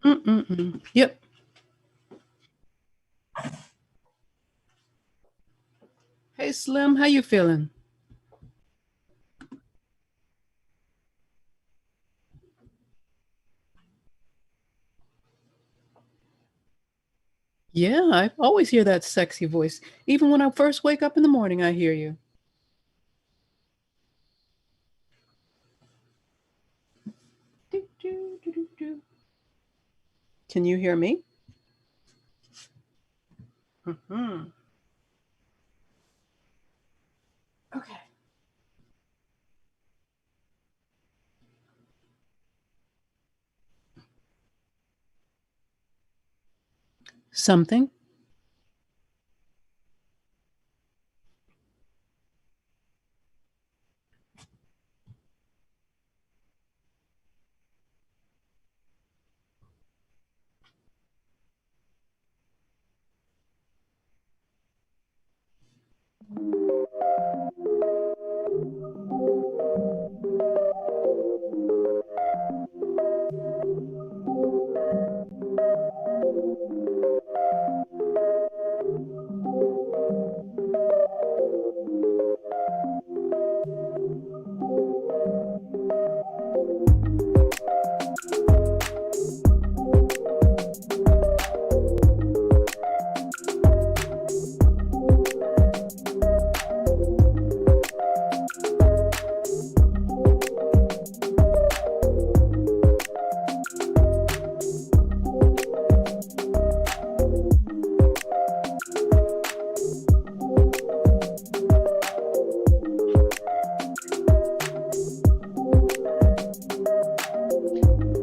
Mm-mm-mm. Yep. Hey, Slim, how you feeling? Yeah, I always hear that sexy voice. Even when I first wake up in the morning, I hear you. Do, do, do, do, do. Can you hear me? Hmm. Okay. Something?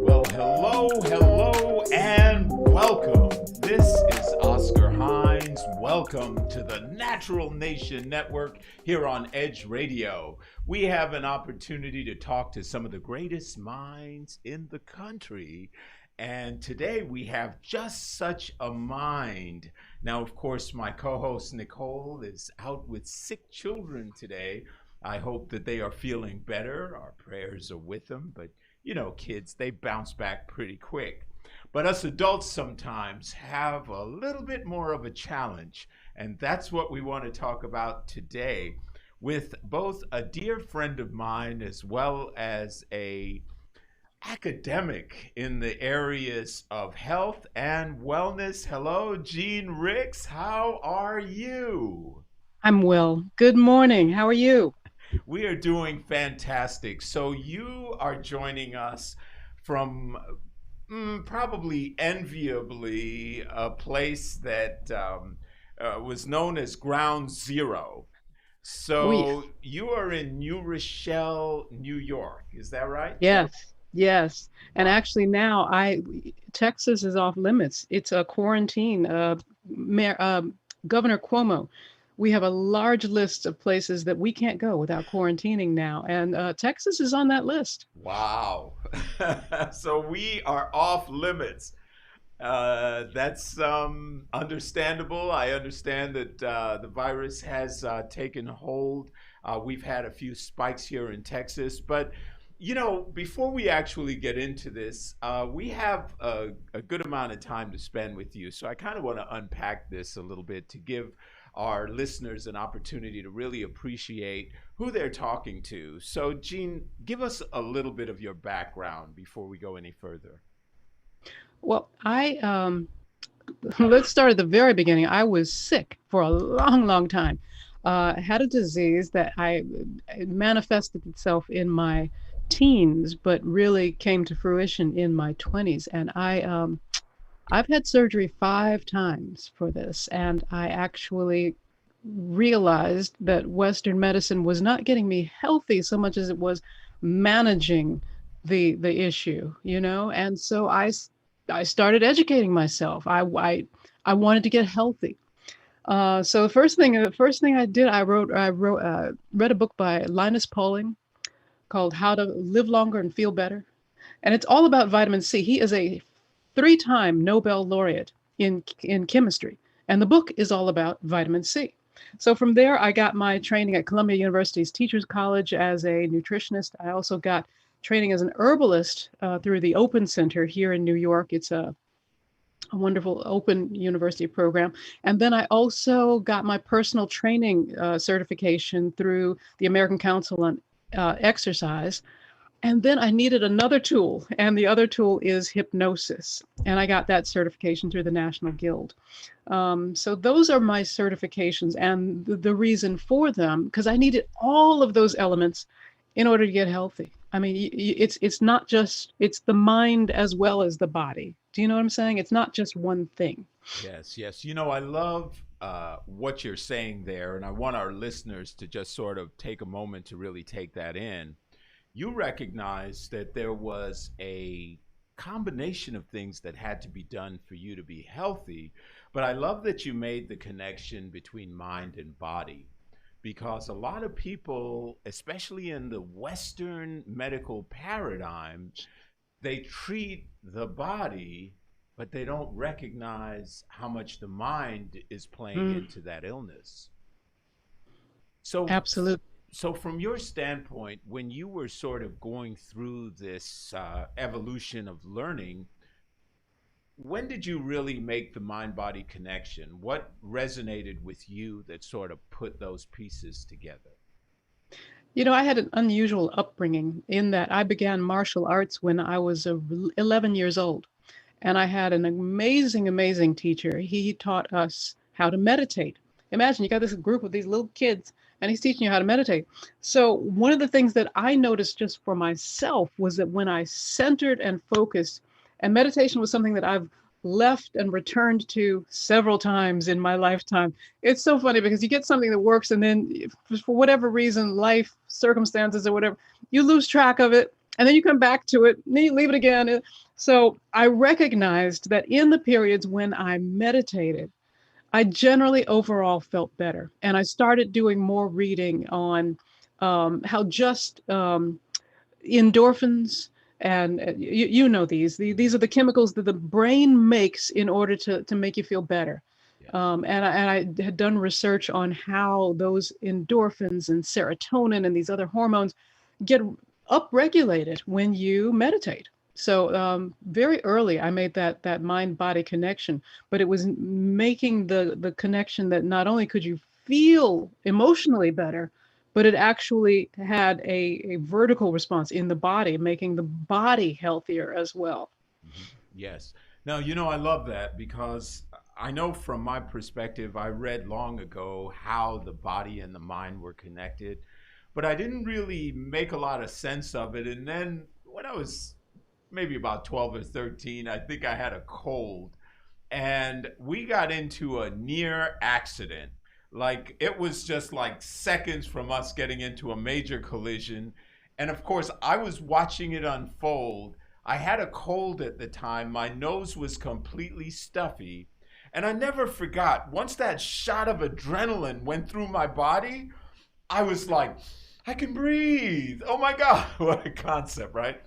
Well, hello, and welcome. This is Oscar Hines. Welcome to the Natural Nation Network here on Edge Radio. We have an opportunity to talk to some of the greatest minds in the country. And today we have just such a mind. Now, of course, my co host Nicole is out with sick children today. I hope that they are feeling better. Our prayers are with them, but you know, kids, they bounce back pretty quick. But us adults sometimes have a little bit more of a challenge. And that's what we want to talk about today with both a dear friend of mine as well as a academic in the areas of health and wellness. Hello, Jean Ricks. How are you? I'm well. Good morning. How are you? We are doing fantastic. So you are joining us from probably enviably a place that was known as Ground Zero. Oh, yeah. So you are in New Rochelle, New York. Is that right? Yes. Yes. And Wow. actually now Texas is off limits. It's a quarantine. Mayor, Governor Cuomo, we have a large list of places that we can't go without quarantining now. And Texas is on that list. Wow. So we are off limits. That's understandable. I understand that the virus has taken hold. We've had a few spikes here in Texas. But, you know, before we actually get into this, we have a good amount of time to spend with you. So I kind of want to unpack this a little bit to give our listeners an opportunity to really appreciate who they're talking to. So, Jean, give us a little bit of your background before we go any further. Well, let's start at the very beginning. I was sick for a long, long time. I had a disease that it manifested itself in my teens, but really came to fruition in my 20s. And I've had surgery 5 times for this, and I actually realized that Western medicine was not getting me healthy so much as it was managing the issue, you know. And so I started educating myself. I wanted to get healthy. So the first thing I did, read a book by Linus Pauling called How to Live Longer and Feel Better, and it's all about vitamin C. He is a 3-time Nobel laureate in chemistry, and the book is all about vitamin C. So from there, I got my training at Columbia University's Teachers College as a nutritionist. I also got training as an herbalist through the Open Center here in New York. It's a wonderful open university program. And then I also got my personal training certification through the American Council on Exercise. And then I needed another tool, and the other tool is hypnosis. And I got that certification through the National Guild. So those are my certifications, and the reason for them, because I needed all of those elements in order to get healthy. I mean, it's not just, it's the mind as well as the body. Do you know what I'm saying? It's not just one thing. Yes, yes. You know, I love what you're saying there, and I want our listeners to just sort of take a moment to really take that in. You recognize that there was a combination of things that had to be done for you to be healthy, but I love that you made the connection between mind and body, because a lot of people, especially in the Western medical paradigm, they treat the body, but they don't recognize how much the mind is playing into that illness. So, Absolutely. so from your standpoint, when you were sort of going through this evolution of learning, when did you really make the mind body connection? What resonated with you that sort of put those pieces together? You know, I had an unusual upbringing in that I began martial arts when I was 11 years old. And I had an amazing, amazing teacher. He taught us how to meditate. Imagine you got this group of these little kids and he's teaching you how to meditate. So, one of the things that I noticed just for myself was that when I centered and focused, and meditation was something that I've left and returned to several times in my lifetime. It's so funny because you get something that works and then for whatever reason, life circumstances or whatever, you lose track of it and then you come back to it and then you leave it again. So I recognized that in the periods when I meditated, I generally overall felt better. And I started doing more reading on how just endorphins, and you know these are the chemicals that the brain makes in order to make you feel better. Yes. And I had done research on how those endorphins and serotonin and these other hormones get upregulated when you meditate. So very early, I made that mind body connection, but it was making the connection that not only could you feel emotionally better, but it actually had a vertical response in the body, making the body healthier as well. Mhm. Yes. Now, you know, I love that because I know from my perspective, I read long ago how the body and the mind were connected, but I didn't really make a lot of sense of it. And then when I was maybe about 12 or 13, I think I had a cold and we got into a near accident. Like it was just like seconds from us getting into a major collision. And of course, I was watching it unfold. I had a cold at the time. My nose was completely stuffy. And I never forgot, once that shot of adrenaline went through my body, I was like, I can breathe. Oh my God, what a concept, right?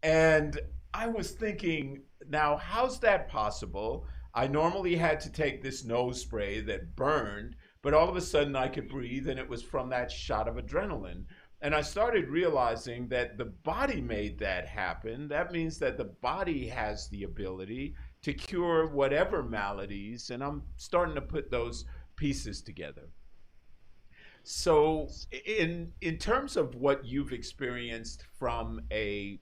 And I was thinking, now, how's that possible? I normally had to take this nose spray that burned, but all of a sudden I could breathe, and it was from that shot of adrenaline. And I started realizing that the body made that happen. That means that the body has the ability to cure whatever maladies, and I'm starting to put those pieces together. So, in terms of what you've experienced from a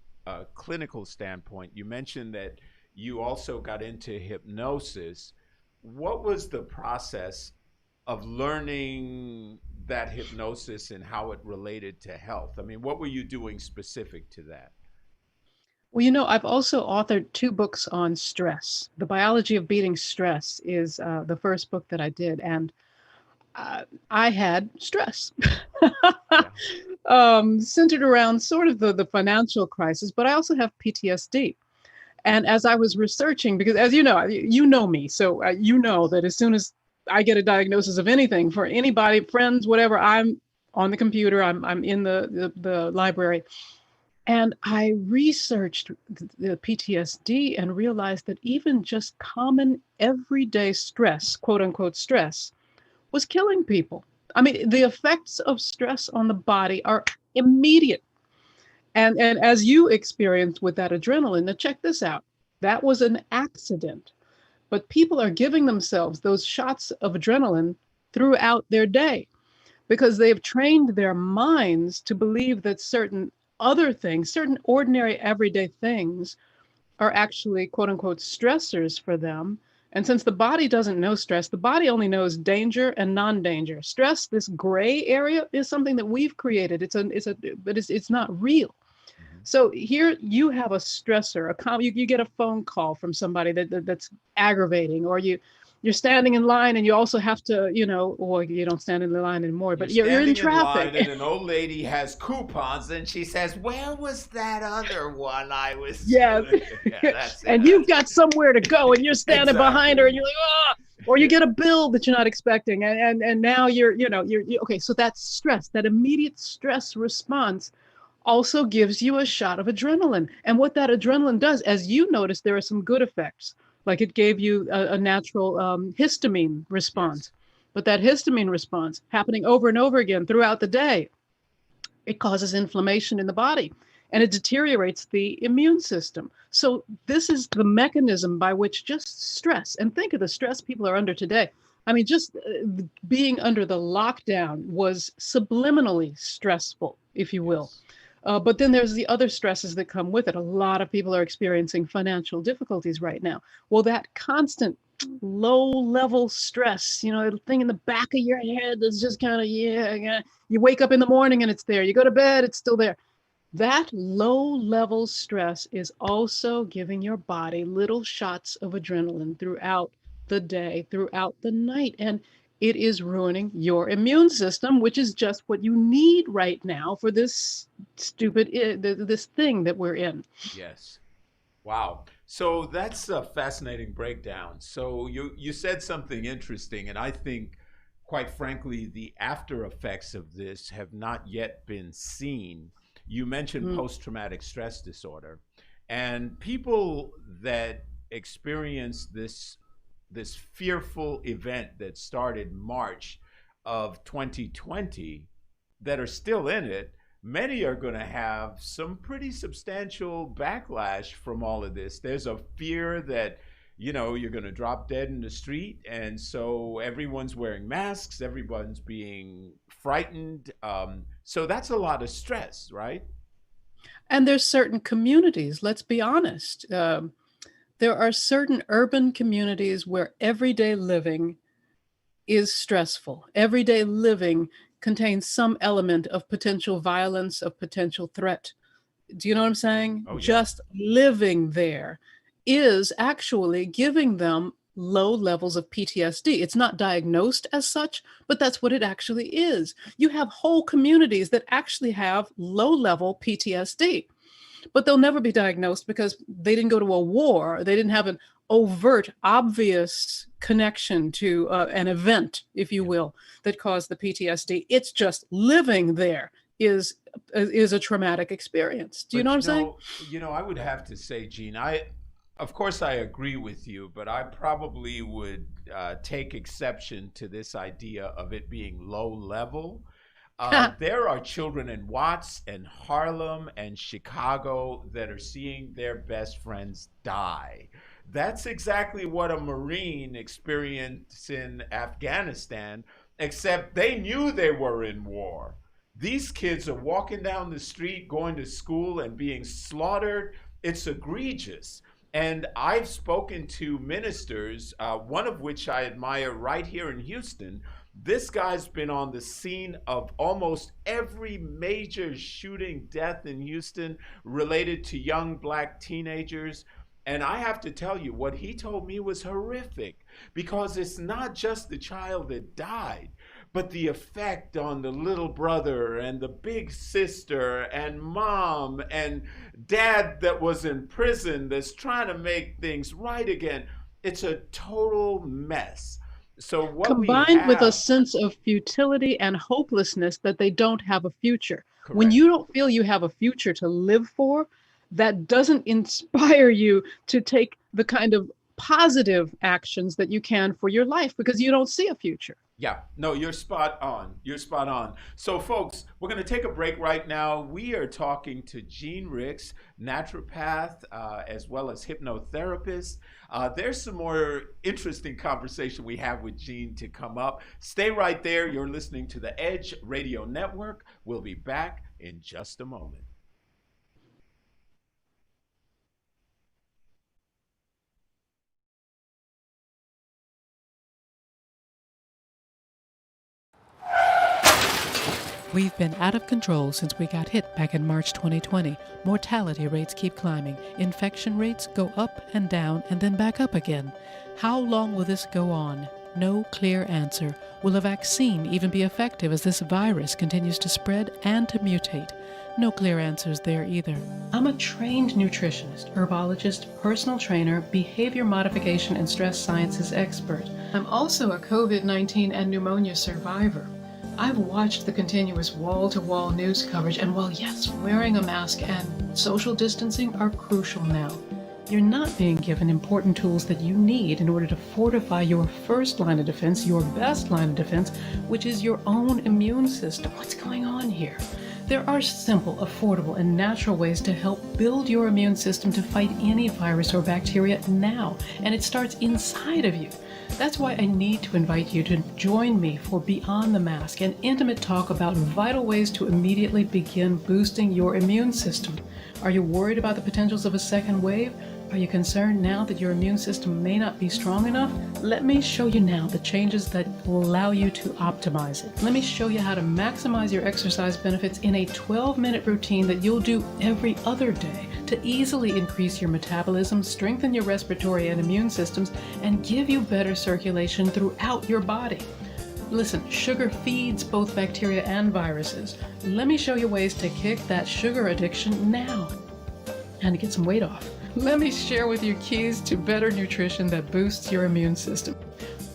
clinical standpoint, you mentioned that you also got into hypnosis. What was the process of learning that hypnosis and how it related to health? I mean, what were you doing specific to that? Well, you know, I've also authored two books on stress. The Biology of Beating Stress is the first book that I did, and I had stress. Yeah. Centered around sort of the financial crisis, but I also have PTSD. And as I was researching, because as you know me, so you know that as soon as I get a diagnosis of anything for anybody, friends, whatever, I'm on the computer, I'm in the library. And I researched the PTSD and realized that even just common everyday stress, quote unquote stress, was killing people. I mean, the effects of stress on the body are immediate. And as you experienced with that adrenaline, now check this out. That was an accident. But people are giving themselves those shots of adrenaline throughout their day because they've trained their minds to believe that certain other things, certain ordinary everyday things, are actually quote unquote stressors for them. And since the body doesn't know stress, the body only knows danger and non-danger. Stress, this gray area, is something that we've created. But it's not real. Mhm. So here you have a stressor, you get a phone call from somebody that's aggravating, or you're standing in line and you also have to, or you don't stand in the line anymore, You're but you're in standing in line, and traffic. an old lady has coupons, and she says, "Where was that other one I was?" Yes. Yeah, that's it. And you've got somewhere to go and you're standing behind her Exactly. and you're like, ah, or you get a bill that you're not expecting. And now okay. So that's stress, that immediate stress response also gives you a shot of adrenaline. And what that adrenaline does, as you notice, there are some good effects. Like it gave you a natural histamine Yes. response. But that histamine response happening over and over again throughout the day, it causes inflammation in the body and it deteriorates the immune system. So, this is the mechanism by which just stress, and think of the stress people are under today. I mean, just being under the lockdown was subliminally stressful, if you will. Yes. But then there's the other stresses that come with it. A lot of people are experiencing financial difficulties right now. Well, that constant low level stress, the thing in the back of your head that's just kind of, yeah, yeah. You wake up in the morning and it's there. You go to bed, it's still there. That low level stress is also giving your body little shots of adrenaline throughout the day, throughout the night. And it is ruining your immune system, which is just what you need right now for this stupid, this thing that we're in. Yes. Wow. So that's a fascinating breakdown. So you said something interesting, and I think, quite frankly, the after effects of this have not yet been seen. You mentioned Mm. post-traumatic stress disorder, and people that experience this fearful event that started March of 2020 that are still in it, many are going to have some pretty substantial backlash from all of this. There's a fear that, you're going to drop dead in the street. And so everyone's wearing masks, everyone's being frightened. So that's a lot of stress, right? And there's certain communities, let's be honest. There are certain urban communities where everyday living is stressful. Everyday living contains some element of potential violence, of potential threat. Do you know what I'm saying? Oh, yeah. Just living there is actually giving them low levels of PTSD. It's not diagnosed as such, but that's what it actually is. You have whole communities that actually have low level PTSD, but they'll never be diagnosed because they didn't go to a war. They didn't have an overt, obvious connection to an event, if you Yeah. will, that caused the PTSD. It's just living there is a traumatic experience. Do you know what But I'm saying? I would have to say, Gene, of course, I agree with you, but I probably would take exception to this idea of it being low level. There are children in Watts and Harlem and Chicago that are seeing their best friends die. That's exactly what a Marine experienced in Afghanistan, except they knew they were in war. These kids are walking down the street, going to school, and being slaughtered. It's egregious. And I've spoken to ministers, one of which I admire right here in Houston. This guy's been on the scene of almost every major shooting death in Houston related to young black teenagers. And I have to tell you, what he told me was horrific because it's not just the child that died, but the effect on the little brother and the big sister and mom and dad that was in prison that's trying to make things right again. It's a total mess. So, what we Combined with a have, sense of futility and hopelessness that they don't have a future. When correct. you don't feel you have a future to live for, that doesn't inspire you to take the kind of positive actions that you can for your life because you don't see a future. Yeah, no, you're spot on. You're spot on. So, folks, we're going to take a break right now. We are talking to Jean Ricks, naturopath, as well as hypnotherapist. There's some more interesting conversation we have with Jean to come up. Stay right there. You're listening to the Edge Radio Network. We'll be back in just a moment. We've been out of control since we got hit back in March 2020. Mortality rates keep climbing. Infection rates go up and down and then back up again. How long will this go on? No clear answer. Will a vaccine even be effective as this virus continues to spread and to mutate? No clear answers there either. I'm a trained nutritionist, herbologist, personal trainer, behavior modification, and stress sciences expert. I'm also a COVID-19 and pneumonia survivor. I've watched the continuous wall-to-wall news coverage, and while yes, wearing a mask and social distancing are crucial now, you're not being given important tools that you need in order to fortify your first line of defense, your best line of defense, which is your own immune system. What's going on here? There are simple, affordable, and natural ways to help build your immune system to fight any virus or bacteria now, and it starts inside of you. That's why I need to invite you to join me for Beyond the Mask, an intimate talk about vital ways to immediately begin boosting your immune system. Are you worried about the potentials of a second wave? Are you concerned now that your immune system may not be strong enough? Let me show you now the changes that will allow you to optimize it. Let me show you how to maximize your exercise benefits in a 12-minute routine that you'll do every other day to easily increase your metabolism, strengthen your respiratory and immune systems, and give you better circulation throughout your body. Listen, sugar feeds both bacteria and viruses. Let me show you ways to kick that sugar addiction now and to get some weight off. Let me share with you keys to better nutrition that boosts your immune system.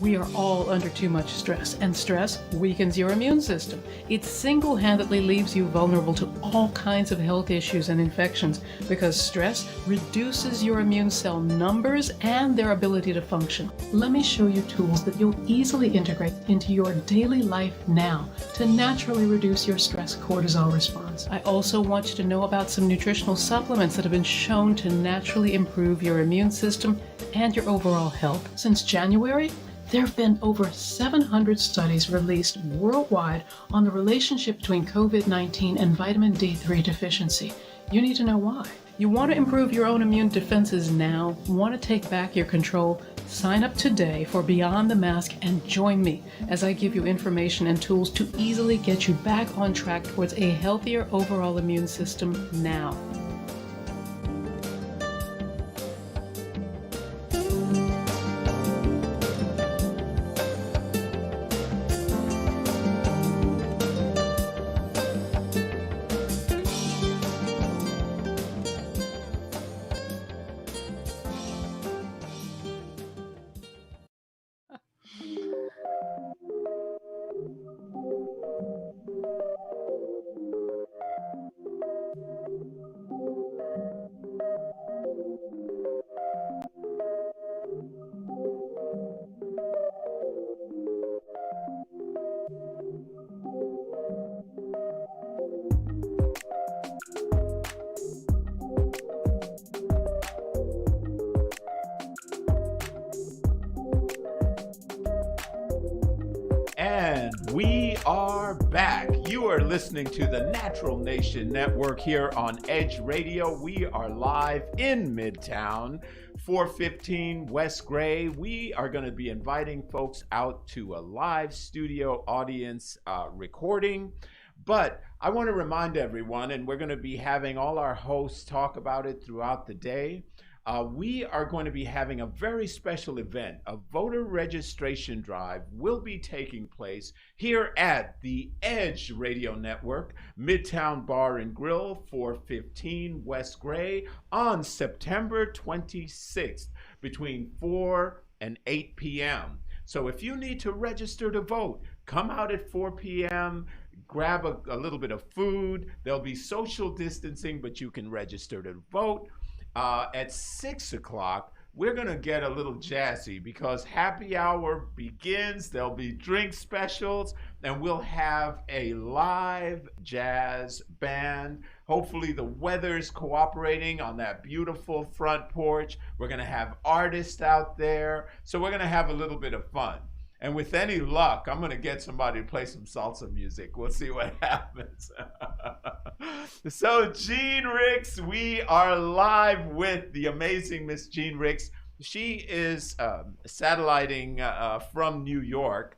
We are all under too much stress, and stress weakens your immune system. It single-handedly leaves you vulnerable to all kinds of health issues and infections because stress reduces your immune cell numbers and their ability to function. Let me show you tools that you'll easily integrate into your daily life now to naturally reduce your stress cortisol response. I also want you to know about some nutritional supplements that have been shown to naturally improve your immune system and your overall health. Since January, there have been over 700 studies released worldwide on the relationship between COVID-19 and vitamin D3 deficiency. You need to know why. You want to improve your own immune defenses now? Want to take back your control? Sign up today for Beyond the Mask and join me as I give you information and tools to easily get you back on track towards a healthier overall immune system now. And we are back. You are listening to the Natural Nation Network here on Edge Radio. We are live in Midtown, 415 West Gray. We are going to be inviting folks out to a live studio audience recording. But I want to remind everyone, and we're going to be having all our hosts talk about it throughout the day. We are going to be having a very special event. A voter registration drive will be taking place here at the Edge Radio Network, Midtown Bar and Grill, 415 West Gray, on September 26th between 4 and 8 p.m. So if you need to register to vote, come out at 4 p.m., grab a little bit of food. There'll be social distancing, but you can register to vote. At 6 o'clock, we're going to get a little jazzy because happy hour begins. There'll be drink specials, and we'll have a live jazz band. Hopefully, the weather's cooperating on that beautiful front porch. We're going to have artists out there. So, we're going to have a little bit of fun. And with any luck, I'm going to get somebody to play some salsa music. We'll see what happens. So, Jean Ricks, we are live with the amazing Miss Jean Ricks. She is satelliting from New York.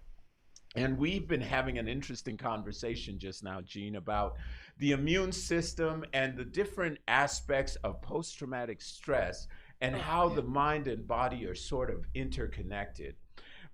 And we've been having an interesting conversation just now, Jean, about the immune system and the different aspects of post-traumatic stress and how the mind and body are sort of interconnected.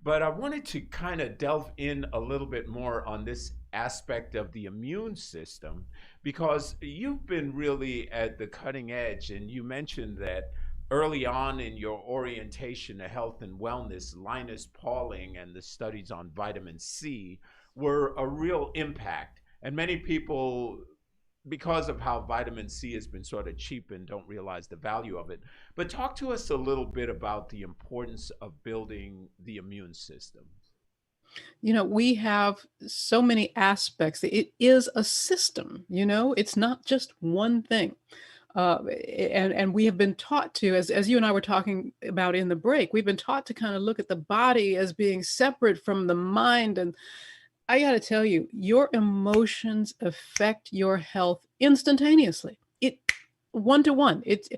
But I wanted to kind of delve in a little bit more on this aspect of the immune system, because you've been really at the cutting edge, and you mentioned that early on in your orientation to health and wellness, Linus Pauling and the studies on vitamin C were a real impact. And many people, because of how vitamin C has been sort of cheapened, don't realize the value of it. But talk to us a little bit about the importance of building the immune system. You know, we have so many aspects. It is a system, you know, it's not just one thing. And we have been taught to, as you and I were talking about in the break, we've been taught to kind of look at the body as being separate from the mind. And I got to tell you, your emotions affect your health instantaneously. It one to one. It's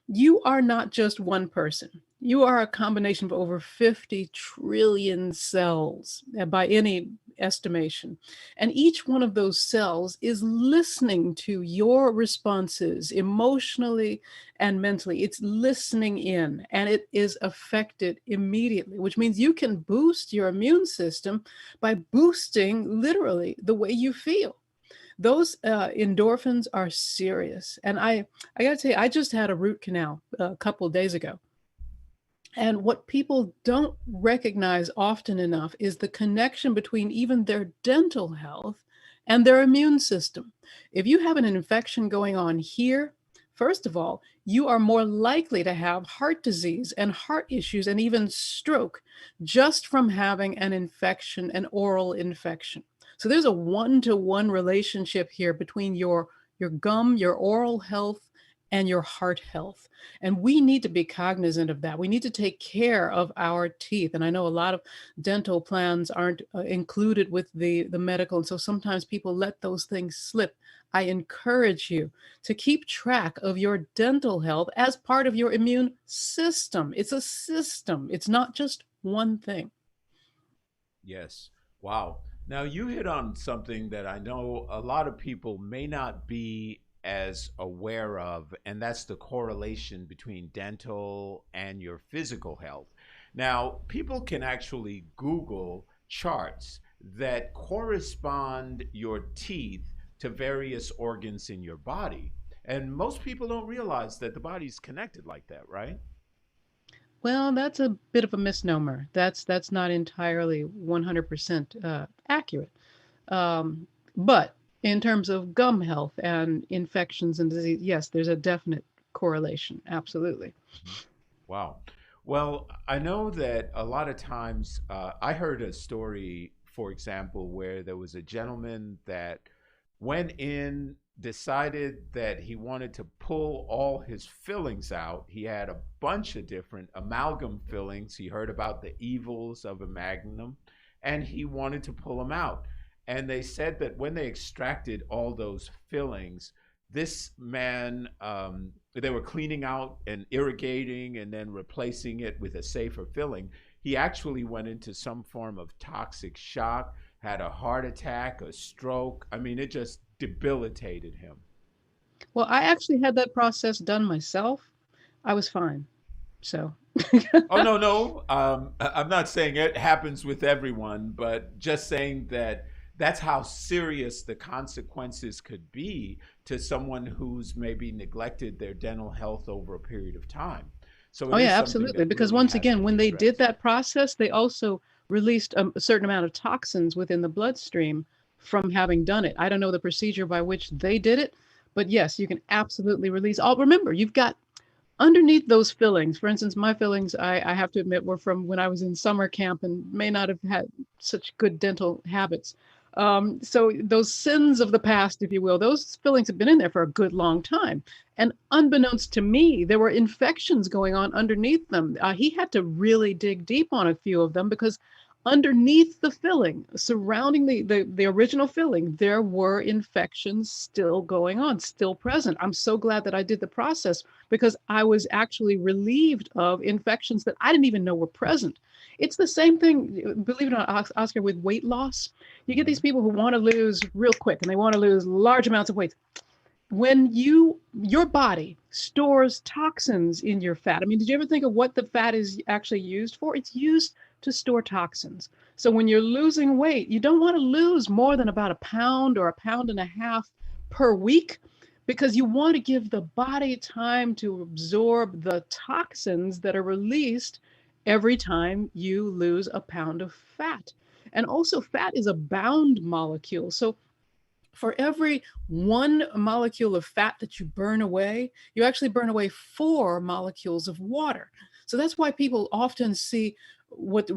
you are not just one person. You are a combination of over 50 trillion cells by any estimation. And each one of those cells is listening to your responses emotionally and mentally. It's listening in, and it is affected immediately, which means you can boost your immune system by boosting literally the way you feel. Those endorphins are serious. And I got to tell you, I just had a root canal a couple of days ago. And what people don't recognize often enough is the connection between even their dental health and their immune system. If you have an infection going on here, first of all, you are more likely to have heart disease and heart issues and even stroke just from having an infection, an oral infection. So there's a one-to-one relationship here between your gum, your oral health, and your heart health. And we need to be cognizant of that. We need to take care of our teeth. And I know a lot of dental plans aren't included with the medical. And so sometimes people let those things slip. I encourage you to keep track of your dental health as part of your immune system. It's a system. It's not just one thing. Yes. Wow. Now, you hit on something that I know a lot of people may not be as aware of, and that's the correlation between dental and your physical health. Now, people can actually Google charts that correspond your teeth to various organs in your body. And most people don't realize that the body's connected like that, right? Well, that's a bit of a misnomer. That's not entirely 100% accurate. But in terms of gum health and infections and disease, yes, there's a definite correlation. Absolutely. Wow. Well, I know that a lot of times, I heard a story, for example, where there was a gentleman that went in, decided that he wanted to pull all his fillings out. He had a bunch of different amalgam fillings. He heard about the evils of amalgam, and he wanted to pull them out. And they said that when they extracted all those fillings, this man, they were cleaning out and irrigating and then replacing it with a safer filling. He actually went into some form of toxic shock, had a heart attack, a stroke. I mean, it just debilitated him. Well, I actually had that process done myself. I was fine. So, Oh, no, no. I'm not saying it happens with everyone, but just saying that that's how serious the consequences could be to someone who's maybe neglected their dental health over a period of time. So oh it is yeah, something absolutely. that Because really once has to again, be when they did addressed. that process, they also released a certain amount of toxins within the bloodstream from having done it. I don't know the procedure by which they did it, but yes, you can absolutely release all. Remember, you've got underneath those fillings, for instance, my fillings, I have to admit, were from when I was in summer camp and may not have had such good dental habits. So those sins of the past, if you will, those fillings have been in there for a good long time. And unbeknownst to me, there were infections going on underneath them. He had to really dig deep on a few of them because underneath the filling, surrounding the original filling, there were infections still going on, still present. I'm so glad that I did the process because I was actually relieved of infections that I didn't even know were present. It's the same thing, believe it or not, Oscar, with weight loss. You get these people who want to lose real quick and they want to lose large amounts of weight. When your body stores toxins in your fat. I mean, did you ever think of what the fat is actually used for? It's used to store toxins. So when you're losing weight, you don't want to lose more than about a pound or a pound and a half per week because you want to give the body time to absorb the toxins that are released every time you lose a pound of fat. And also, fat is a bound molecule. So for every 1 molecule of fat that you burn away, you actually burn away 4 molecules of water. So that's why people often see what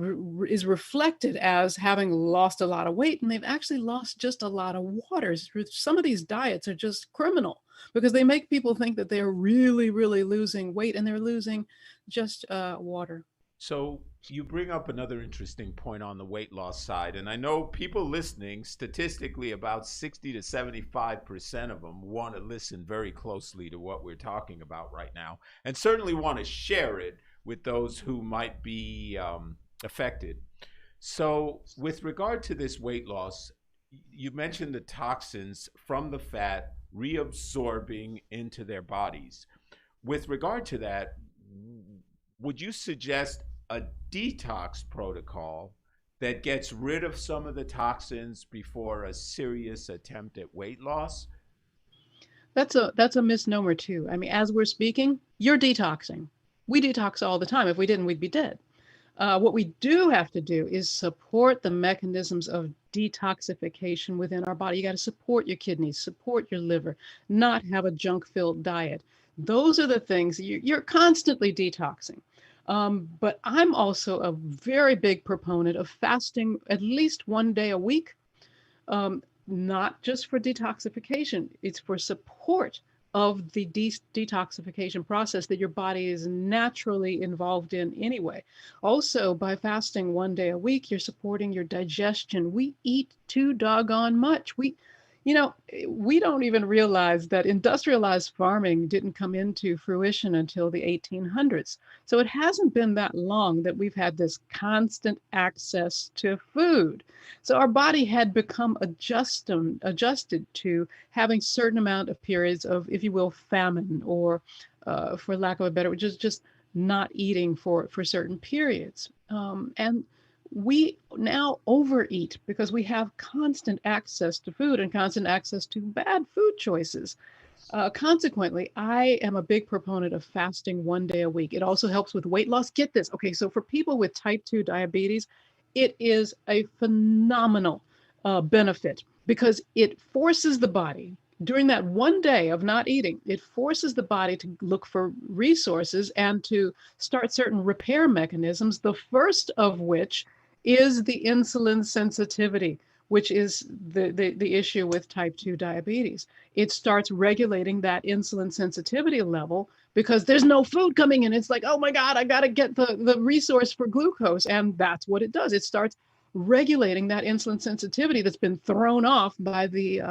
is reflected as having lost a lot of weight, and they've actually lost just a lot of water. Some of these diets are just criminal because they make people think that they're really, really losing weight, and they're losing just water. So you bring up another interesting point on the weight loss side, and I know people listening, statistically about 60 to 75% of them want to listen very closely to what we're talking about right now, and certainly want to share it with those who might be affected. So with regard to this weight loss, you mentioned the toxins from the fat reabsorbing into their bodies. With regard to that, would you suggest a detox protocol that gets rid of some of the toxins before a serious attempt at weight loss? That's a misnomer too. I mean, as we're speaking, you're detoxing. We detox all the time. If we didn't, we'd be dead. What we do have to do is support the mechanisms of detoxification within our body. You got to support your kidneys, support your liver, not have a junk-filled diet. Those are the things you're constantly detoxing. But I'm also a very big proponent of fasting at least 1 day a week, not just for detoxification, it's for support of the detoxification process that your body is naturally involved in anyway. Also, by fasting 1 day a week, you're supporting your digestion. We eat too doggone much. We don't even realize that industrialized farming didn't come into fruition until the 1800s. So it hasn't been that long that we've had this constant access to food. So our body had become adjusted to having certain amount of periods of, if you will, famine, or for lack of a better, just not eating for certain periods. And we now overeat because we have constant access to food and constant access to bad food choices. Consequently, I am a big proponent of fasting 1 day a week. It also helps with weight loss. Get this. Okay, so for people with type 2 diabetes, it is a phenomenal benefit because it forces the body during that 1 day of not eating, it forces the body to look for resources and to start certain repair mechanisms, the first of which is the insulin sensitivity, which is the issue with type 2 diabetes. It starts regulating that insulin sensitivity level because there's no food coming in. It's like, oh my God, I got to get the resource for glucose. And that's what it does. It starts regulating that insulin sensitivity that's been thrown off by the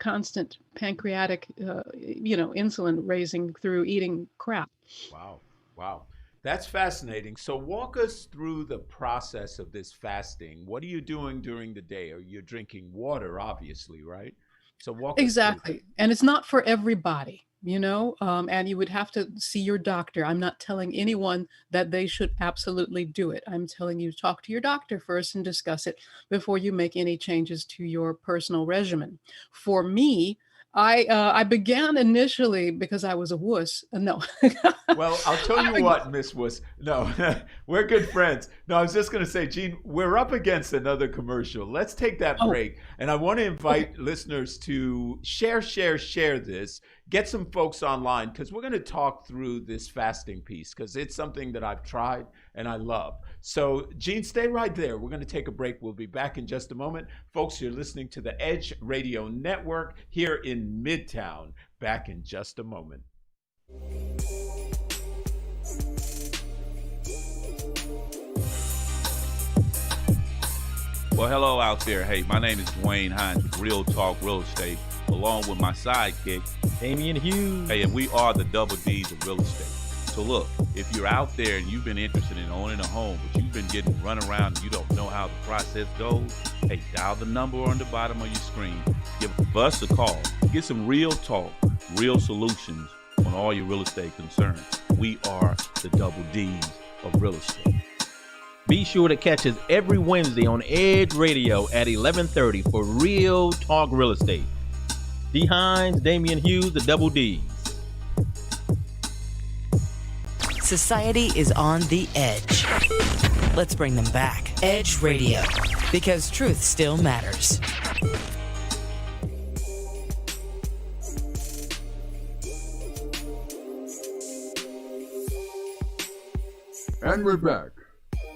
constant pancreatic, insulin raising through eating crap. Wow. Wow. That's fascinating. So walk us through the process of this fasting. What are you doing during the day? Are you drinking water, obviously, right? So walk us through that. Exactly. And it's not for everybody, and you would have to see your doctor. I'm not telling anyone that they should absolutely do it. I'm telling you, talk to your doctor first and discuss it before you make any changes to your personal regimen. For me, I began initially because I was a wuss. No. Well, I'll tell you what, Miss Wuss. No, we're good friends. No, I was just going to say, Gene, we're up against another commercial. Let's take that break. And I want to invite listeners to share this. Get some folks online because we're going to talk through this fasting piece because it's something that I've tried and I love. So, Gene, stay right there. We're going to take a break. We'll be back in just a moment. Folks, you're listening to the Edge Radio Network here in Midtown. Back in just a moment. Well, hello out there. Hey, my name is Dwayne Hines with Real Talk Real Estate, along with my sidekick, Damian Hughes. Hey, and we are the double D's of real estate. So look, if you're out there and you've been interested in owning a home, but you've been getting run around and you don't know how the process goes, hey, dial the number on the bottom of your screen. Give us a call. Get some real talk, real solutions on all your real estate concerns. We are the double D's of real estate. Be sure to catch us every Wednesday on Edge Radio at 11:30 for Real Talk Real Estate. D. Hines, Damian Hughes, the double D's. Society is on the edge. Let's bring them back. Edge Radio, because truth still matters. And we're back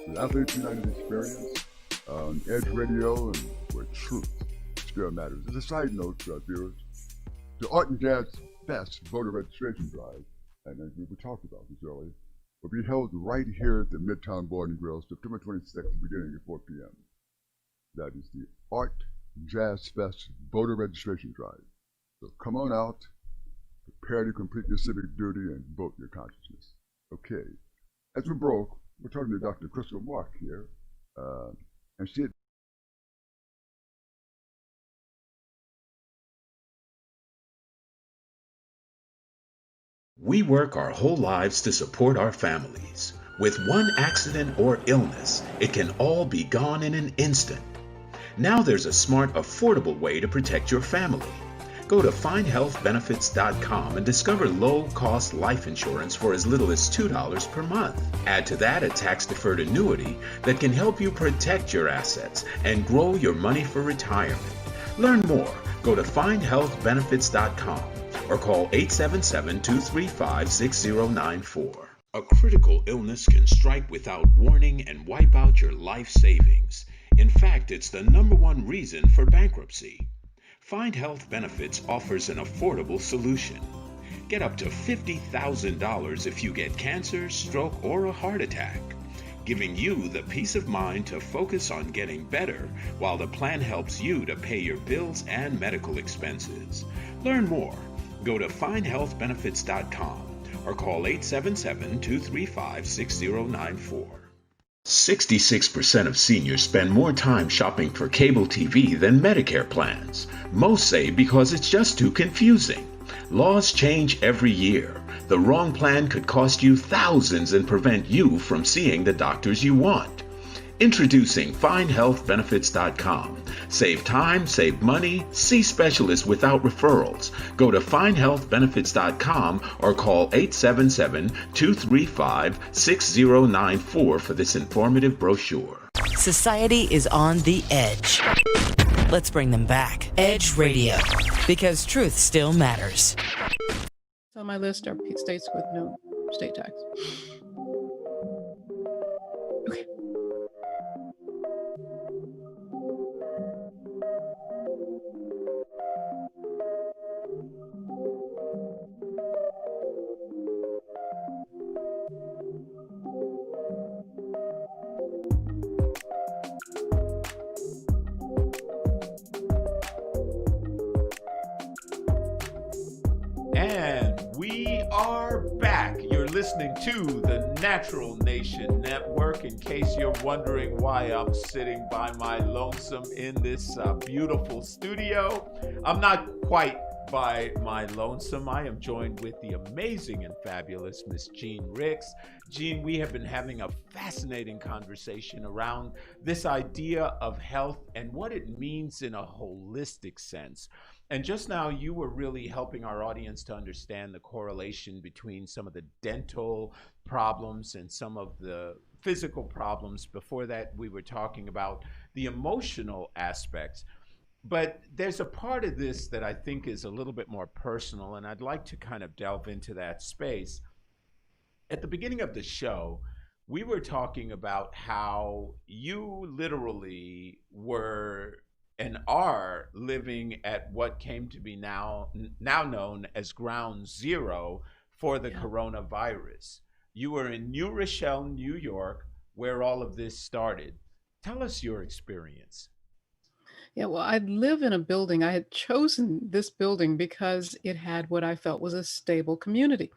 with Athletes United Experience on Edge Radio, and where truth still matters. As a side note to our viewers, the Art and Jazz Fest voter registration drive, and as we talked about this earlier, will be held right here at the Midtown Bar and Grill, September 26th, beginning at 4 p.m. That is the Art Jazz Fest voter registration drive. So come on out, prepare to complete your civic duty, and vote your consciousness. Okay. As we broke, we're talking to Dr. Crystal Mark here, and she had We work our whole lives to support our families. With one accident or illness, it can all be gone in an instant. Now there's a smart, affordable way to protect your family. Go to findhealthbenefits.com and discover low-cost life insurance for as little as $2 per month. Add to that a tax-deferred annuity that can help you protect your assets and grow your money for retirement. Learn more. Go to findhealthbenefits.com or call 877-235-6094. A critical illness can strike without warning and wipe out your life savings. In fact, it's the #1 reason for bankruptcy. Find Health Benefits offers an affordable solution. Get up to $50,000 if you get cancer, stroke, or a heart attack, giving you the peace of mind to focus on getting better while the plan helps you to pay your bills and medical expenses. Learn more. Go to findhealthbenefits.com or call 877-235-6094. 66% of seniors spend more time shopping for cable TV than Medicare plans. Most say because it's just too confusing. Laws change every year. The wrong plan could cost you thousands and prevent you from seeing the doctors you want. Introducing FindHealthBenefits.com. Save time, save money, see specialists without referrals. Go to FindHealthBenefits.com or call 877-235-6094 for this informative brochure. Society is on the edge. Let's bring them back. Edge Radio, because truth still matters. On my list are states with no state tax. Okay. And we are back. You're listening to the Natural Nation Network. In case you're wondering why I'm sitting by my lonesome in this beautiful studio, I'm not quite by my lonesome. I am joined with the amazing and fabulous Miss Jean Ricks. Jean, we have been having a fascinating conversation around this idea of health and what it means in a holistic sense. And just now, you were really helping our audience to understand the correlation between some of the dental problems and some of the physical problems. Before that, we were talking about the emotional aspects. But there's a part of this that I think is a little bit more personal, and I'd like to kind of delve into that space. At the beginning of the show, we were talking about how you literally were and are living at what came to be now known as ground zero for the coronavirus. You were in New Rochelle, New York, where all of this started. Tell us your experience. Yeah, well, I live in a building. I had chosen this building because it had what I felt was a stable community.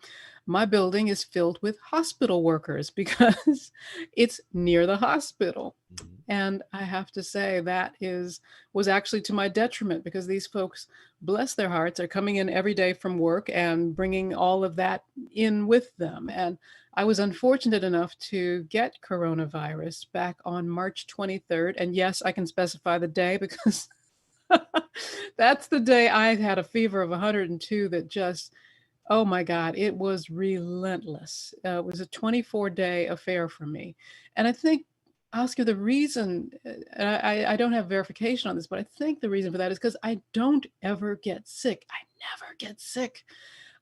My building is filled with hospital workers because it's near the hospital. And I have to say that was actually to my detriment, because these folks, bless their hearts, are coming in every day from work and bringing all of that in with them. And I was unfortunate enough to get coronavirus back on March 23rd. And yes, I can specify the day because that's the day I had a fever of 102 that just, oh my God, it was relentless. It was a 24-day affair for me. And I think, Oscar, the reason, and I don't have verification on this, but I think the reason for that is because I don't ever get sick. I never get sick.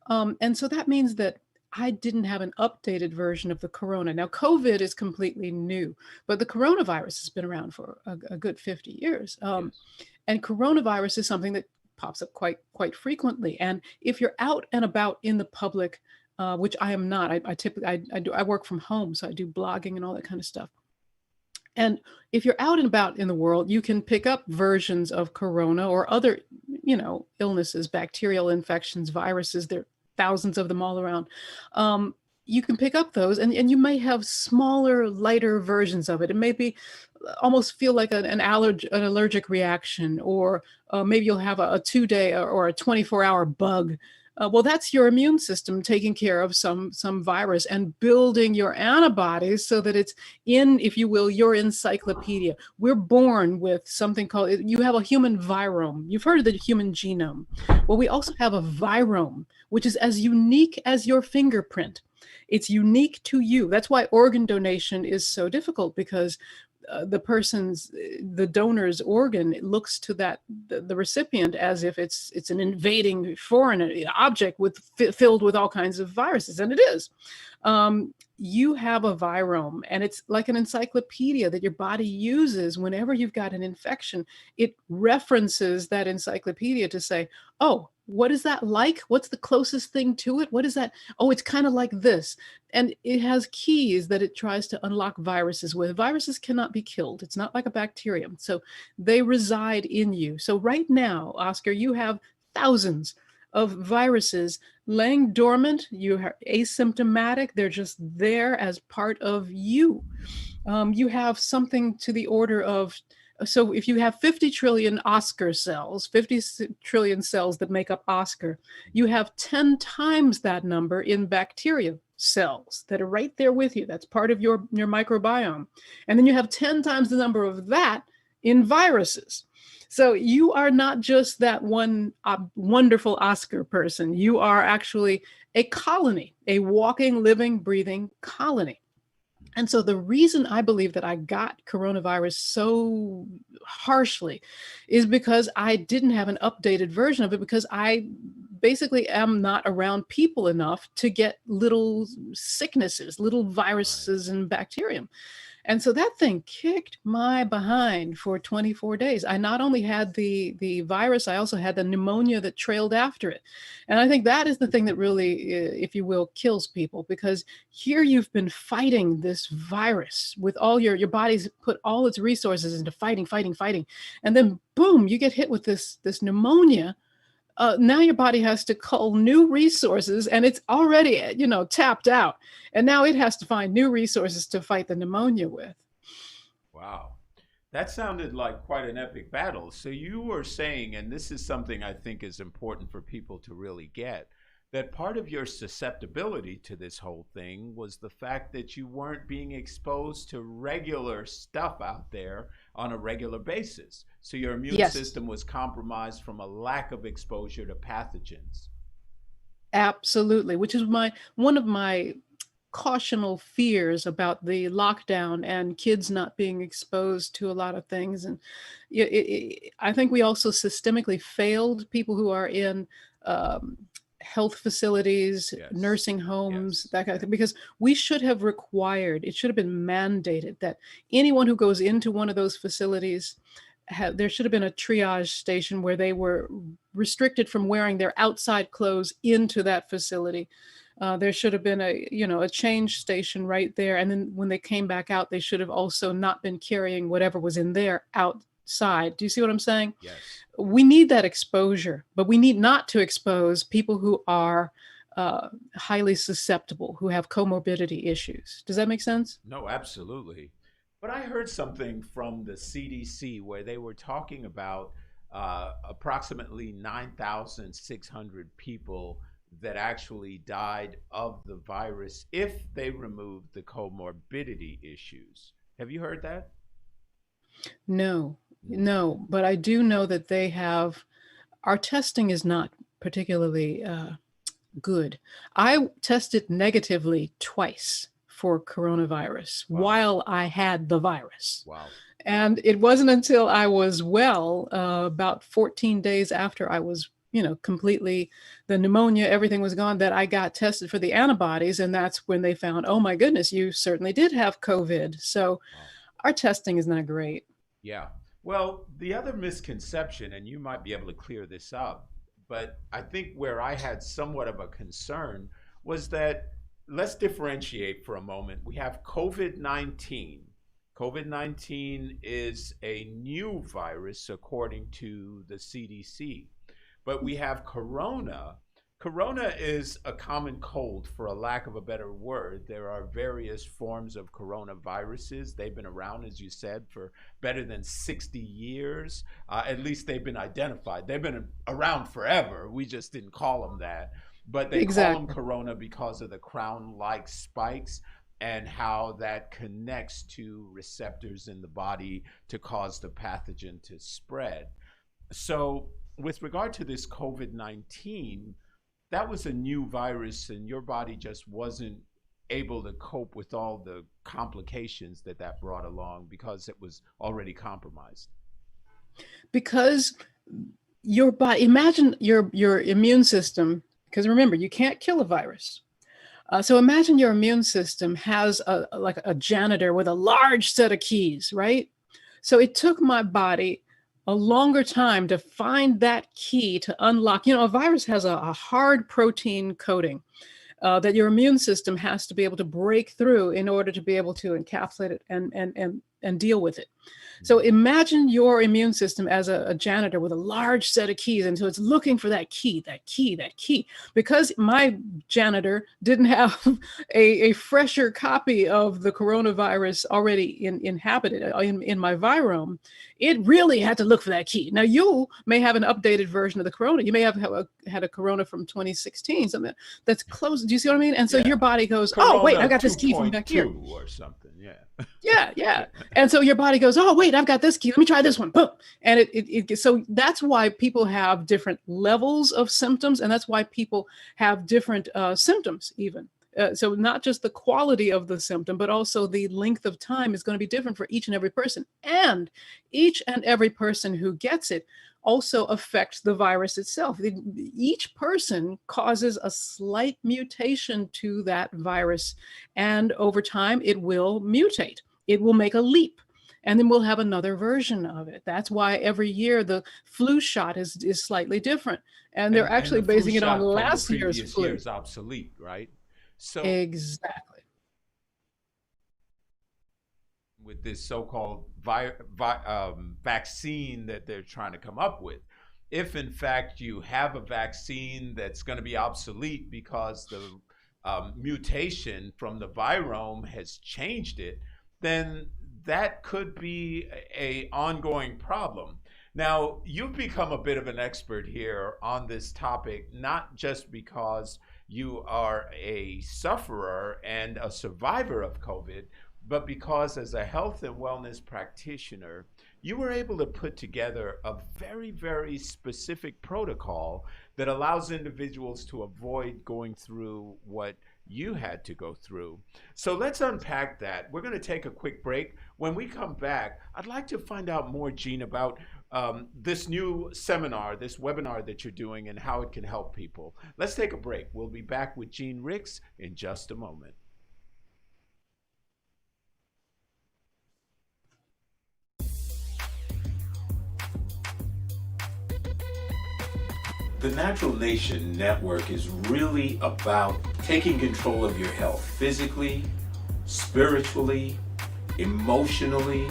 And so that means that I didn't have an updated version of the corona. Now, COVID is completely new, but the coronavirus has been around for a good 50 years. And coronavirus is something that pops up quite frequently. And if you're out and about in the public, which I am not, I work from home, so I do blogging and all that kind of stuff. And if you're out and about in the world, you can pick up versions of corona or other, illnesses, bacterial infections, viruses. There are thousands of them all around. You can pick up those, and you may have smaller, lighter versions of it. It may be almost feel like an allergic reaction, or maybe you'll have a 2-day or a 24-hour bug. Well, that's your immune system taking care of some virus and building your antibodies so that it's in, if you will, your encyclopedia. We're born with something called, you have a human virome. You've heard of the human genome. Well, we also have a virome, which is as unique as your fingerprint. It's unique to you. That's why organ donation is so difficult, because the donor's organ looks to the recipient as if it's an invading foreign object filled with all kinds of viruses, and it is. You have a virome, and it's like an encyclopedia that your body uses whenever you've got an infection. It references that encyclopedia to say, oh, what is that like? What's the closest thing to it? What is that? Oh, it's kind of like this. And it has keys that it tries to unlock viruses with. Viruses cannot be killed. It's not like a bacterium. So they reside in you. So right now, Oscar, you have thousands of viruses laying dormant. You are asymptomatic. They're just there as part of you. You have something to the order of, so if you have 50 trillion Oscar cells, 50 trillion cells that make up Oscar, you have 10 times that number in bacteria cells that are right there with you. That's part of your microbiome. And then you have 10 times the number of that in viruses. So you are not just that one wonderful Oscar person. You are actually a colony, a walking, living, breathing colony. And so the reason I believe that I got coronavirus so harshly is because I didn't have an updated version of it, because I basically am not around people enough to get little sicknesses, little viruses and bacterium. And so that thing kicked my behind for 24 days. I not only had the virus, I also had the pneumonia that trailed after it. And I think that is the thing that really, if you will, kills people, because here you've been fighting this virus with all your body's put all its resources into fighting. And then boom, you get hit with this pneumonia. Now your body has to cull new resources, and it's already, tapped out. And now it has to find new resources to fight the pneumonia with. Wow. That sounded like quite an epic battle. So you were saying, and this is something I think is important for people to really get, that part of your susceptibility to this whole thing was the fact that you weren't being exposed to regular stuff out there on a regular basis. So your immune Yes. system was compromised from a lack of exposure to pathogens. Absolutely, which is one of my cautional fears about the lockdown and kids not being exposed to a lot of things. And I think we also systemically failed people who are in um, health facilities, Yes. nursing homes, Yes. that kind of thing, because we should have required, it should have been mandated that anyone who goes into one of those facilities, there should have been a triage station where they were restricted from wearing their outside clothes into that facility. There should have been a change station right there. And then when they came back out, they should have also not been carrying whatever was in there outside. Do you see what I'm saying? Yes. We need that exposure, but we need not to expose people who are highly susceptible, who have comorbidity issues. Does that make sense? No, absolutely. But I heard something from the CDC where they were talking about approximately 9,600 people that actually died of the virus if they removed the comorbidity issues. Have you heard that? No, no, but I do know that our testing is not particularly good. I tested negatively twice for coronavirus Wow. while I had the virus. Wow. And it wasn't until I was well, about 14 days after I was, completely, the pneumonia, everything was gone, that I got tested for the antibodies. And that's when they found, oh my goodness, you certainly did have COVID. So Wow. our testing is not great. Yeah. Well, the other misconception, and you might be able to clear this up, but I think where I had somewhat of a concern was that let's differentiate for a moment. We have COVID-19. COVID-19 is a new virus according to the CDC, but we have corona. Corona is a common cold, for a lack of a better word. There are various forms of coronaviruses. They've been around, as you said, for better than 60 years. At least they've been identified. They've been around forever. We just didn't call them that. But they call them Exactly. corona because of the crown-like spikes and how that connects to receptors in the body to cause the pathogen to spread. So with regard to this COVID-19, that was a new virus and your body just wasn't able to cope with all the complications that brought along because it was already compromised. Because your body, imagine your immune system, because remember, you can't kill a virus. So imagine your immune system has like a janitor with a large set of keys, right? So it took my body a longer time to find that key to unlock. A virus has a hard protein coating that your immune system has to be able to break through in order to be able to encapsulate it and deal with it. So imagine your immune system as a janitor with a large set of keys. And so it's looking for that key. Because my janitor didn't have a fresher copy of the coronavirus already inhabited in my virome, it really had to look for that key. Now, you may have an updated version of the corona. You may have had a corona from 2016, something that's close. Do you see what I mean? And so Yeah. your body goes, Corona oh, wait, I got this key from back here. 2.2 or something, yeah. Yeah. And so your body goes, oh, wait, I've got this key. Let me try this one. Boom. And so that's why people have different levels of symptoms. And that's why people have different symptoms even. So not just the quality of the symptom, but also the length of time is going to be different for each and every person. And each and every person who gets it also affects the virus itself. Each person causes a slight mutation to that virus. And over time, it will mutate. It will make a leap. And then we'll have another version of it. That's why every year the flu shot is slightly different. And they're actually the flu basing it shot on from the last year's previous flu. year is obsolete, right? So Exactly. with this so-called vaccine that they're trying to come up with, if in fact you have a vaccine that's going to be obsolete because the mutation from the virome has changed it, then that could be a ongoing problem. Now, you've become a bit of an expert here on this topic, not just because you are a sufferer and a survivor of COVID, but because as a health and wellness practitioner, you were able to put together a very, very specific protocol that allows individuals to avoid going through what you had to go through. So let's unpack that. We're going to take a quick break. When we come back, I'd like to find out more, Gene, about this new seminar, this webinar that you're doing and how it can help people. Let's take a break. We'll be back with Gene Ricks in just a moment. The Natural Nation Network is really about taking control of your health physically, spiritually, emotionally,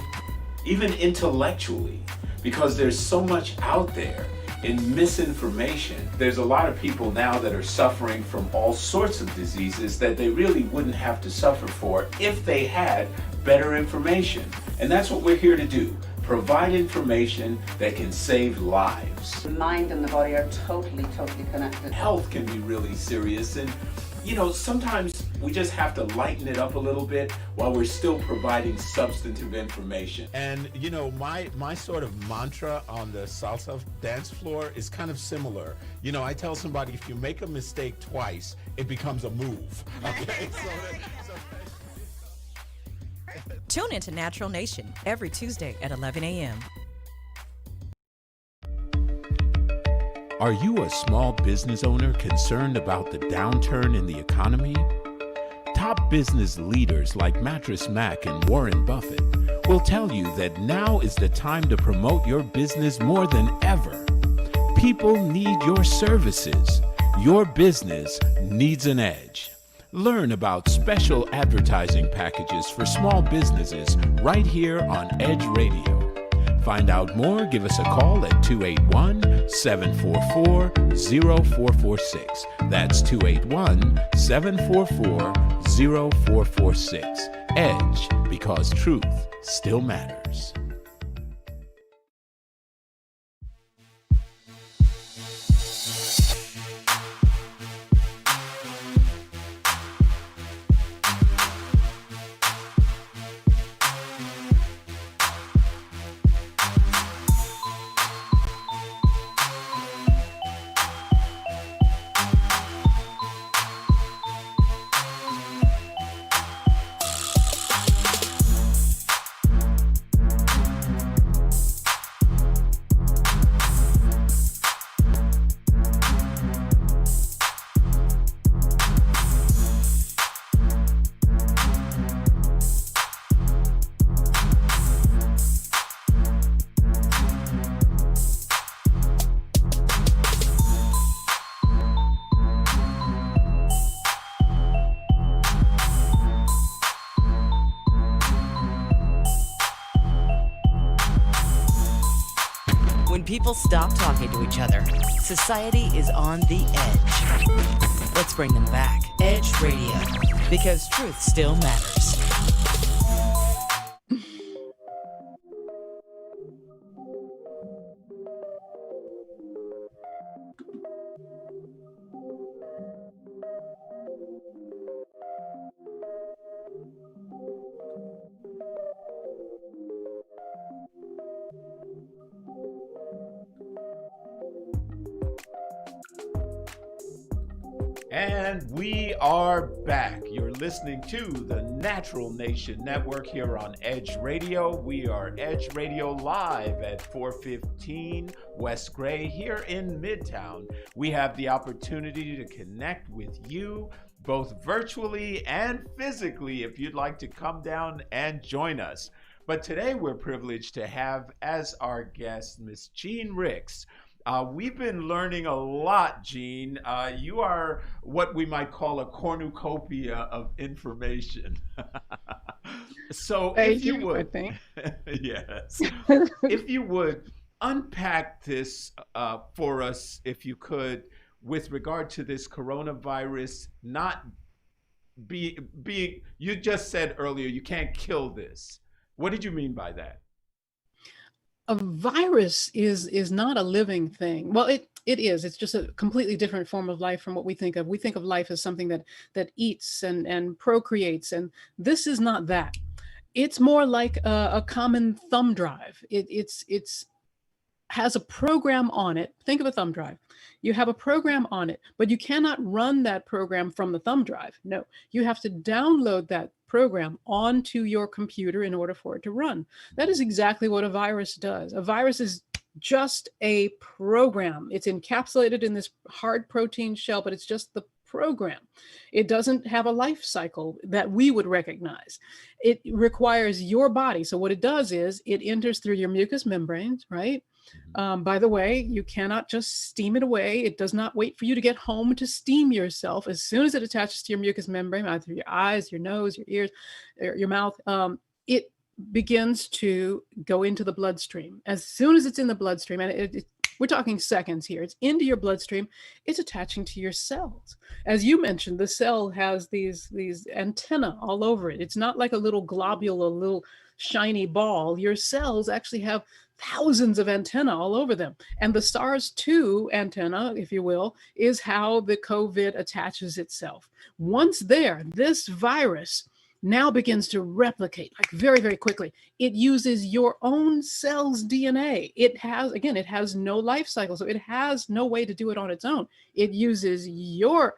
even intellectually, because there's so much out there in misinformation. There's a lot of people now that are suffering from all sorts of diseases that they really wouldn't have to suffer for if they had better information. And that's what we're here to do. Provide information that can save lives. The mind and the body are totally connected. Health can be really serious, and sometimes we just have to lighten it up a little bit while we're still providing substantive information. And my sort of mantra on the salsa dance floor is kind of similar. I tell somebody, if you make a mistake twice, it becomes a move. Okay. Tune into Natural Nation every Tuesday at 11 a.m. Are you a small business owner concerned about the downturn in the economy? Top business leaders like Mattress Mac and Warren Buffett will tell you that now is the time to promote your business more than ever. People need your services. Your business needs an edge. Learn about special advertising packages for small businesses right here on Edge Radio. Find out more, give us a call at 281-744-0446. That's 281-744-0446. Edge, because truth still matters. When people stop talking to each other, society is on the edge. Let's bring them back. Edge Radio, because truth still matters. And we are back. You're listening to the Natural Nation Network here on Edge Radio. We are Edge Radio live at 415 West Gray here in Midtown. We have the opportunity to connect with you both virtually and physically if you'd like to come down and join us. But today we're privileged to have as our guest Miss Gene Ricks. We've been learning a lot, Gene. You are what we might call a cornucopia of information. So if you would, yes, if you would unpack this for us, if you could, with regard to this coronavirus, not being, you just said earlier, you can't kill this. What did you mean by that? A virus is not a living thing. Well, it is. It's just a completely different form of life from what we think of. We think of life as something that eats and procreates, and this is not that. It's more like a common thumb drive. It's has a program on it. Think of a thumb drive. You have a program on it, but you cannot run that program from the thumb drive. No, you have to download that program onto your computer in order for it to run. That is exactly what a virus does. A virus is just a program. It's encapsulated in this hard protein shell, but it's just the program. It doesn't have a life cycle that we would recognize. It requires your body. So what it does is it enters through your mucous membranes, right? By the way, you cannot just steam it away. It does not wait for you to get home to steam yourself. As soon as it attaches to your mucous membrane, either through your eyes, your nose, your ears, your mouth, it begins to go into the bloodstream. As soon as it's in the bloodstream, and we're talking seconds here, it's into your bloodstream, it's attaching to your cells. As you mentioned, the cell has these antennae all over it. It's not like a little globule, a little shiny ball. Your cells actually have thousands of antennae all over them. And the SARS-2 antenna, if you will, is how the COVID attaches itself. Once there, this virus now begins to replicate like very, very quickly. It uses your own cell's DNA. It has no life cycle, so it has no way to do it on its own. It uses your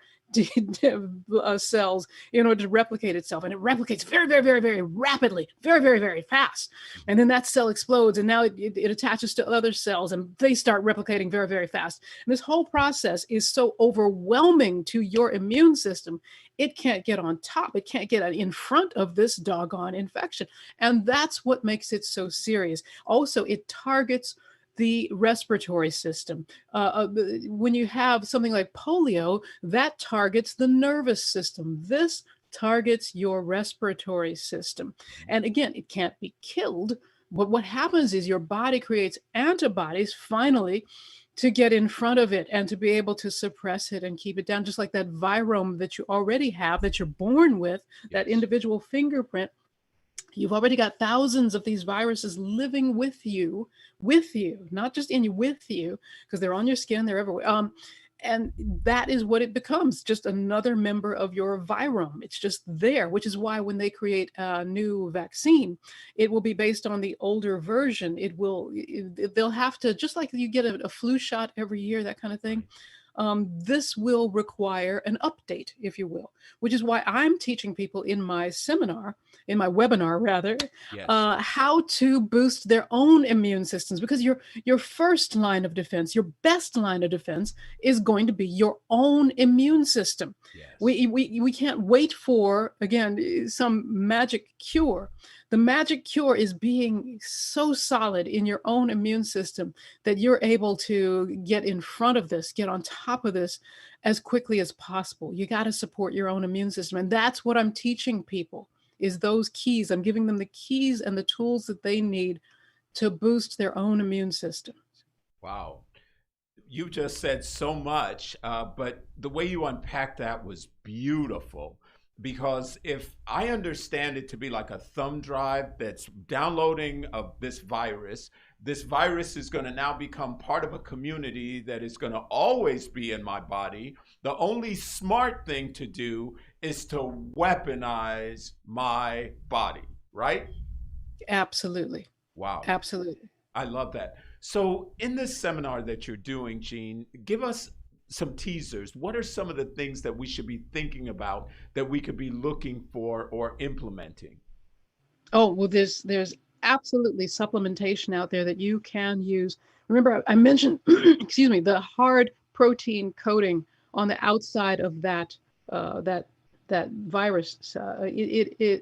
cells in order to replicate itself, and it replicates very, very, very, very rapidly, very, very, very fast. And then that cell explodes, and now it attaches to other cells, and they start replicating very, very fast. And this whole process is so overwhelming to your immune system, it can't get on top. It can't get in front of this doggone infection. And that's what makes it so serious. Also, it targets the respiratory system. When you have something like polio, that targets the nervous system. This targets your respiratory system. And again, it can't be killed, but what happens is your body creates antibodies finally to get in front of it and to be able to suppress it and keep it down, just like that virome that you already have, that you're born with, that individual fingerprint. You've already got thousands of these viruses living with you, not just in you, with you, because they're on your skin, they're everywhere. And that is what it becomes, just another member of your virome. It's just there, which is why when they create a new vaccine, it will be based on the older version. They'll have to, just like you get a flu shot every year, that kind of thing. This will require an update, if you will, which is why I'm teaching people in my webinar rather, how to boost their own immune systems, because your first line of defense, your best line of defense is going to be your own immune system. Yes. We can't wait for, again, some magic cure. The magic cure is being so solid in your own immune system that you're able to get in front of this, get on top of this as quickly as possible. You got to support your own immune system. And that's what I'm teaching people, is those keys. I'm giving them the keys and the tools that they need to boost their own immune system. Wow. You just said so much, but the way you unpacked that was beautiful. Because if I understand it to be like a thumb drive that's downloading of this virus is going to now become part of a community that is going to always be in my body. The only smart thing to do is to weaponize my body, right? Absolutely. Wow. Absolutely. I love that. So in this seminar that you're doing, Jean, give us some teasers. What are some of the things that we should be thinking about that we could be looking for or implementing? Oh, well, there's absolutely supplementation out there that you can use. Remember, I mentioned, excuse me, the hard protein coating on the outside of that virus.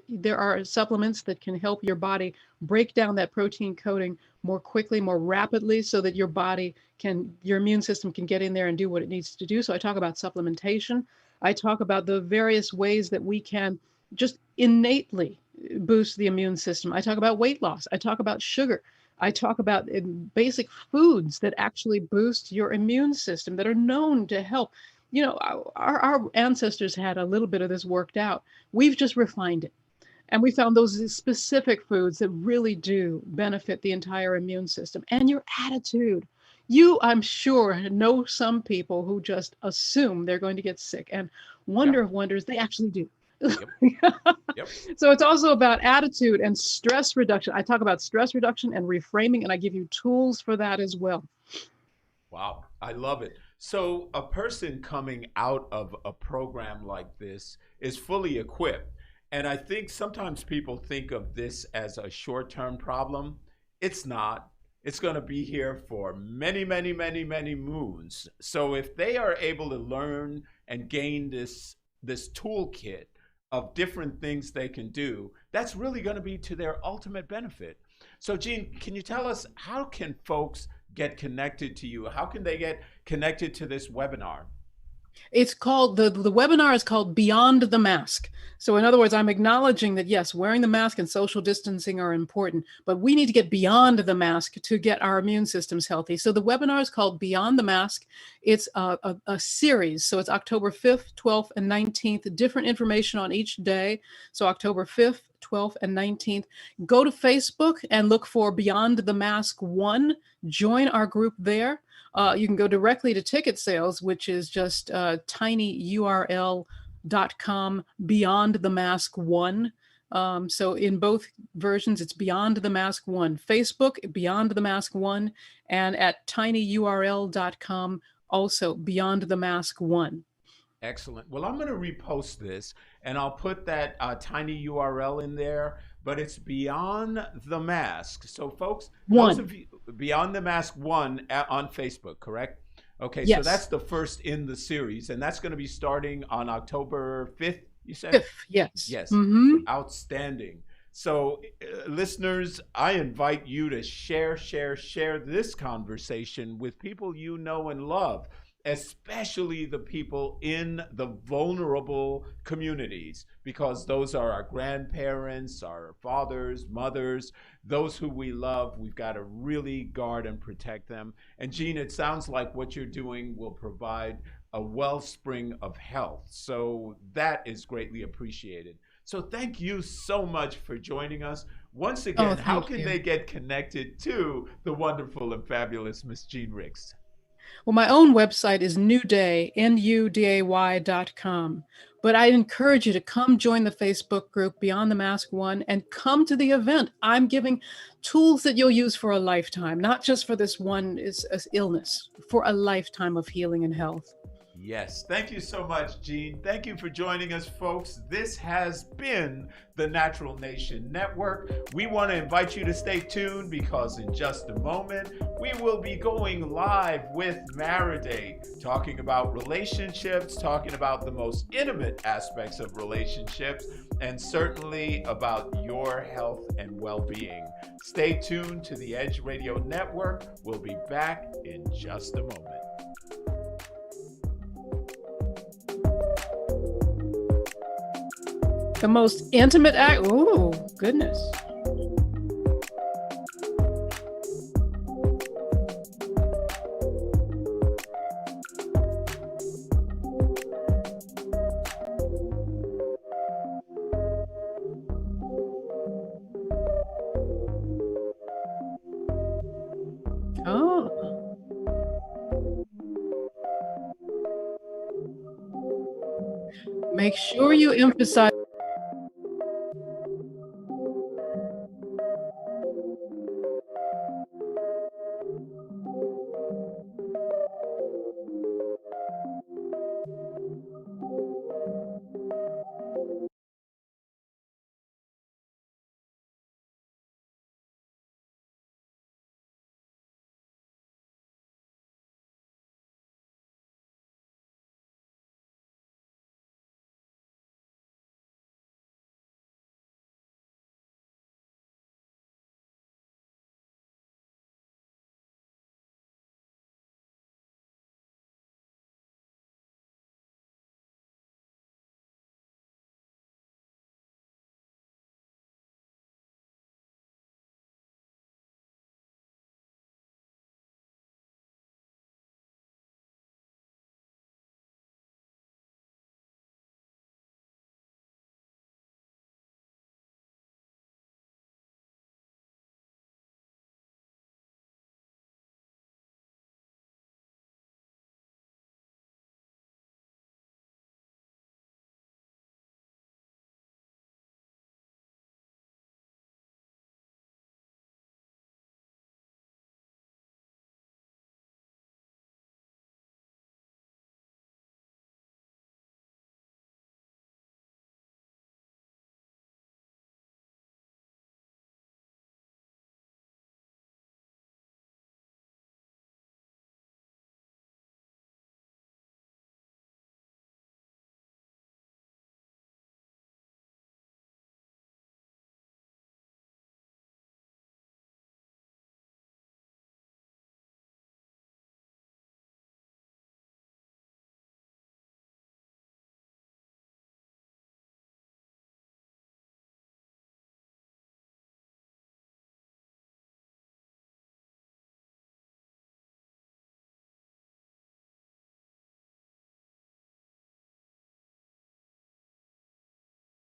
There are supplements that can help your body break down that protein coating more quickly, more rapidly, so that your immune system can get in there and do what it needs to do. So I talk about supplementation. I talk about the various ways that we can just innately boost the immune system. I talk about weight loss. I talk about sugar. I talk about basic foods that actually boost your immune system, that are known to help. You know, our ancestors had a little bit of this worked out. We've just refined it. And we found those specific foods that really do benefit the entire immune system and your attitude. You, I'm sure, know some people who just assume they're going to get sick, and wonder of wonders, they actually do. Yep. So it's also about attitude and stress reduction. I talk about stress reduction and reframing, and I give you tools for that as well. Wow, I love it. So a person coming out of a program like this is fully equipped. And I think sometimes people think of this as a short-term problem. It's not. It's going to be here for many, many, many, many moons. So if they are able to learn and gain this toolkit of different things they can do, that's really going to be to their ultimate benefit. So Jean, can you tell us, how can folks get connected to you? How can they get connected to this webinar? It's called, the webinar is called Beyond the Mask. So in other words, I'm acknowledging that yes, wearing the mask and social distancing are important, but we need to get beyond the mask to get our immune systems healthy. So the webinar is called Beyond the Mask. It's a series. So it's October 5th, 12th, and 19th, different information on each day. So October 5th, 12th, and 19th. Go to Facebook and look for Beyond the Mask 1. Join our group there. You can go directly to ticket sales, which is just tinyurl.com Beyond the Mask 1. So in both versions, it's Beyond the Mask 1. Facebook, Beyond the Mask 1, and at tinyurl.com, also Beyond the Mask 1. Excellent. Well, I'm going to repost this, and I'll put that tiny URL in there, but it's Beyond the Mask. So folks, those of you, Beyond the Mask 1 on Facebook, correct? Okay, yes. So that's the first in the series, and that's going to be starting on October 5th, you said? 5th, yes. Yes. Mm-hmm. Outstanding. So listeners, I invite you to share this conversation with people you know and love, especially the people in the vulnerable communities, because those are our grandparents, our fathers, mothers, those who we love. We've got to really guard and protect them. And Jean, it sounds like what you're doing will provide a wellspring of health. So that is greatly appreciated. So thank you so much for joining us. Once again, how can they get connected to the wonderful and fabulous Miss Jean Ricks? Well, my own website is NUDAY, NUDAY.com. But I encourage you to come join the Facebook group Beyond the Mask 1 and come to the event. I'm giving tools that you'll use for a lifetime, not just for this one illness, for a lifetime of healing and health. Yes. Thank you so much, Jean. Thank you for joining us, folks. This has been the Natural Nation Network. We want to invite you to stay tuned, because in just a moment, we will be going live with Mariday, talking about relationships, talking about the most intimate aspects of relationships, and certainly about your health and well-being. Stay tuned to the Edge Radio Network. We'll be back in just a moment. The most intimate act. Oh, goodness. Oh. Make sure you emphasize